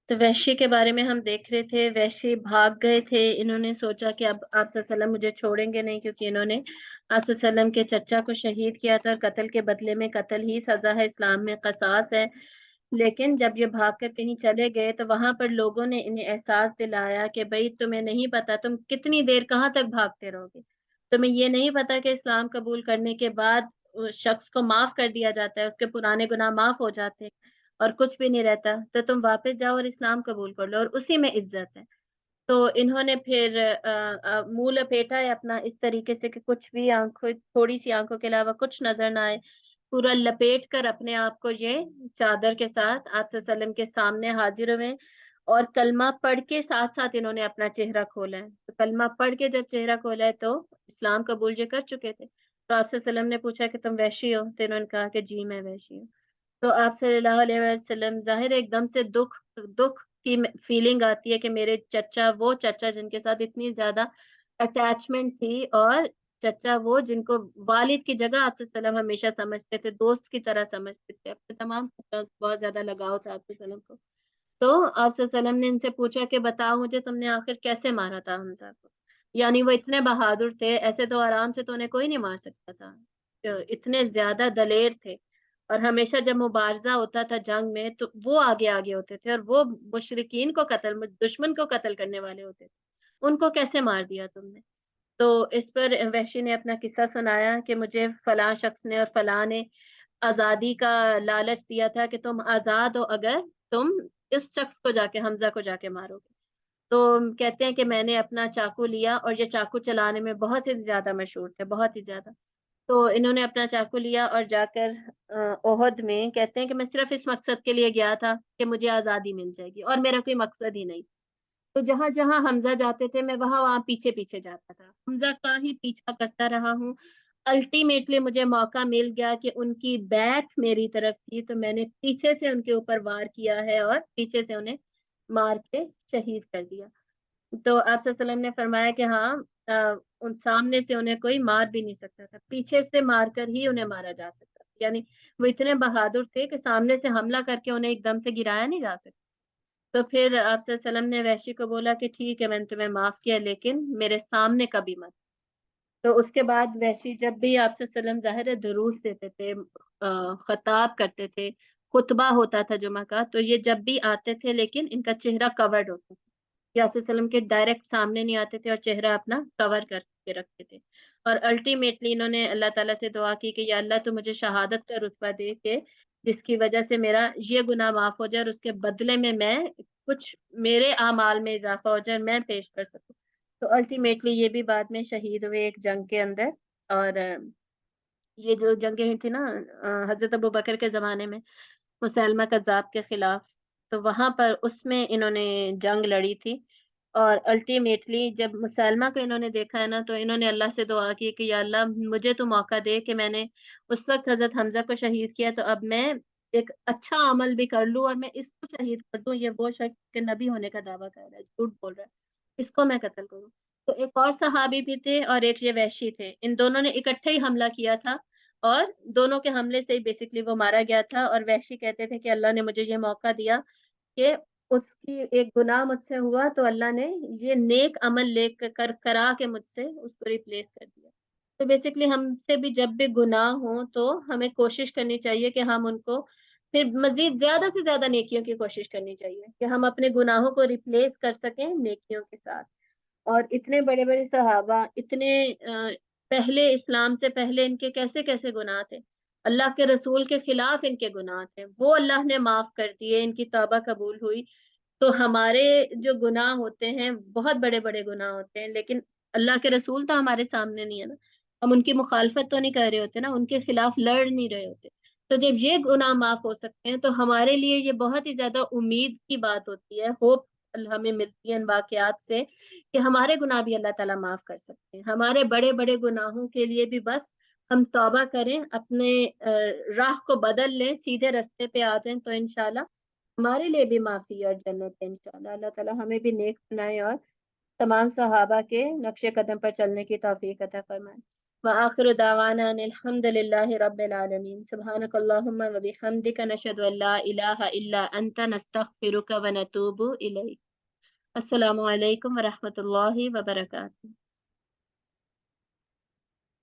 تو वहशी के बारे में हम देख रहे थे। वहशी भाग गए थे, इन्होंने सोचा कि अब आप सल्लल्लाहु मुझे छोड़ेंगे नहीं, क्योंकि इन्होंने आप सल्लल्लाहु के चचा को शहीद किया था और कत्ल के बदले में कत्ल ही सजा है, इस्लाम में कसास है। लेकिन जब ये भाग कर कहीं चले गए तो वहां पर लोगों ने इन्हें एहसास दिलाया कि भाई तुम्हें नहीं पता तुम कितनी देर कहाँ तक भागते रहोगे। तुम्हें ये नहीं पता कि इस्लाम कबूल करने के बाद उस शख्स को माफ कर दिया जाता है, उसके पुराने गुनाह माफ हो जाते हैं और कुछ भी नहीं रहता। तो तुम वापस जाओ और इस्लाम कबूल कर लो और उसी में इज्जत है। तो इन्होंने फिर मुंह लपेटा है अपना इस तरीके से कि कुछ भी आंखों, थोड़ी सी आंखों के अलावा कुछ नजर ना आए। पूरा लपेट कर अपने आप को ये चादर के साथ आप सल्लम के सामने हाजिर हुए और कलमा पढ़ के साथ साथ इन्होंने अपना चेहरा खोला है। तो कलमा पढ़ के जब चेहरा खोला है तो इस्लाम कबूल ये कर चुके थे। तो आप सल्लम ने पूछा कि तुम वैशी हो, तो इन्होंने कहा कि जी मैं वैशी हूँ। तो आप सल्लल्लाहु अलैहि वसल्लम, जाहिर है एकदम से दुख दुख की फीलिंग आती है कि मेरे चचा, वो चचा जिनके साथ इतनी ज्यादा अटैचमेंट थी, और चचा वो जिनको वालिद की जगह आपसे सल्लम हमेशा समझते थे, दोस्त की तरह समझते थे, अपने तमाम चचा से बहुत ज्यादा लगाव था आपसे सल्लम को। तो आप सल्लम ने इनसे पूछा कि बताओ मुझे, तुमने आखिर कैसे मारा था हमजा को? यानी वो इतने बहादुर थे, ऐसे तो आराम से तो उन्हें कोई नहीं मार सकता था। तो इतने ज्यादा दलेर थे, और हमेशा जब मुबारजा होता था जंग में तो वो आगे आगे होते थे, और वो मुशरिकीन को कत्ल, दुश्मन को कत्ल करने वाले होते थे। उनको कैसे मार दिया तुमने? तो इस पर वहशी ने अपना किस्सा सुनाया कि मुझे फलां शख्स ने और फलां ने आजादी का लालच दिया था कि तुम आजाद हो अगर तुम इस शख्स को जाके, हमजा को जाके मारोगे। तो कहते हैं कि मैंने अपना चाकू लिया, और ये चाकू चलाने में बहुत ही ज्यादा मशहूर थे, बहुत ही ज्यादा। तो इन्होंने अपना चाकू लिया और जाकर ओहद में, कहते हैं कि मैं सिर्फ इस मकसद के लिए गया था कि मुझे आजादी मिल जाएगी, और मेरा कोई मकसद ही नहीं। तो जहां जहां हमजा जाते थे मैं वहां वहां पीछे पीछे जाता था, हमजा का ही पीछा करता रहा हूँ। अल्टीमेटली मुझे मौका मिल गया कि उनकी बैक मेरी तरफ थी, तो मैंने पीछे से उनके ऊपर वार किया है और पीछे से उन्हें मार के शहीद कर दिया। तो आप सल्लम ने फरमाया कि हाँ, उन सामने से उन्हें कोई मार भी नहीं सकता था, पीछे से मारकर ही उन्हें मारा जा सकता था। यानी वो इतने बहादुर थे कि सामने से हमला करके उन्हें एकदम से गिराया नहीं जा सकता। तो फिर आप सल्लम ने वहशी को बोला कि ठीक है मैंने तुम्हें माफ किया, लेकिन मेरे सामने कभी मत। तो उसके बाद वहशी जब भी आप सल्लम, जाहिर है, दुरूद देते थे, खताब करते थे, खुतबा होता था जुमा का, तो ये जब भी आते थे लेकिन इनका चेहरा कवर्ड होता था। ये आप सल्लम के डायरेक्ट सामने नहीं आते थे और चेहरा अपना कवर करके रखते थे। और अल्टीमेटली इन्होंने अल्लाह ताला से दुआ की कि या अल्लाह तू मुझे शहादत का रुतबा दे के जिसकी वजह से मेरा ये गुनाह माफ हो जाए, और उसके बदले में मैं कुछ, मेरे अमाल में इजाफा हो जाए, मैं पेश कर सकूं। तो अल्टीमेटली ये भी बाद में शहीद हुए एक जंग के अंदर। और ये जो जंगें हुई थी ना, हजरत अबू बकर के जमाने में मुसैलमा कज़्ज़ाब के खिलाफ, तो वहां पर उसमें इन्होंने जंग लड़ी थी। और अल्टीमेटली जब मुसैलमा को इन्होंने देखा है ना, तो इन्होंने अल्लाह से दुआ की कि या अल्लाह मुझे तो मौका दे कि मैंने उस वक्त हजरत हमजा को शहीद किया, तो अब मैं एक अच्छा अमल भी कर लूं और मैं इसको शहीद कर दूं। ये वो शख्स के नबी होने का दावा कर रहा है, झूठ बोल रहा है, इसको मैं कत्ल करूं। तो एक और सहाबी भी थे और एक ये वहशी थे, इन दोनों ने इकट्ठे ही हमला किया था, और दोनों के हमले से ही बेसिकली वो मारा गया था। और वहशी कहते थे कि अल्लाह ने मुझे ये मौका दिया कि उसकी एक गुनाह मुझसे हुआ, तो अल्लाह ने ये नेक अमल लेकर करा के मुझसे उसको रिप्लेस कर दिया। तो बेसिकली हमसे भी जब भी गुनाह हो तो हमें कोशिश करनी चाहिए कि हम उनको फिर मजीद ज्यादा से ज्यादा नेकियों की कोशिश करनी चाहिए कि हम अपने गुनाहों को रिप्लेस कर सकें नेकियों के साथ। और इतने बड़े बड़े सहाबा, इतने पहले, इस्लाम से पहले इनके कैसे कैसे गुनाह थे, अल्लाह के रसूल के खिलाफ इनके गुनाह थे, वो अल्लाह ने माफ कर दिए, इनकी तौबा कबूल हुई। तो हमारे जो गुनाह होते हैं बहुत बड़े बड़े गुनाह होते हैं, लेकिन अल्लाह के रसूल तो हमारे सामने नहीं है ना, हम उनकी मुखालफत तो नहीं कर रहे होते ना, उनके खिलाफ लड़ नहीं रहे होते। तो जब ये गुनाह माफ हो सकते हैं तो हमारे लिए ये बहुत ही ज्यादा उम्मीद की बात होती है, होप हमें मिलती है इन वाकयात से कि हमारे गुनाह भी अल्लाह ताला माफ कर सकते हैं। हमारे बड़े बड़े गुनाहों के लिए भी बस हम तौबा करें, अपने राह को बदल लें, सीधे रास्ते पे आ जाएं, तो इंशाल्लाह हमारे लिए भी माफी और जन्नत है इंशाल्लाह। अल्लाह ताला हमें भी नेक बनाए और तमाम सहाबा के नक्शे कदम पर चलने की तौफीक अता फरमाए। وآخر دعوانا أن الحمد لله رب العالمين سبحانك اللهم وبحمدك نشهد أن لا إله إلا أنت نستغفرك ونتوب إليك. السلام علیکم ورحمۃ اللہ وبرکاتہ.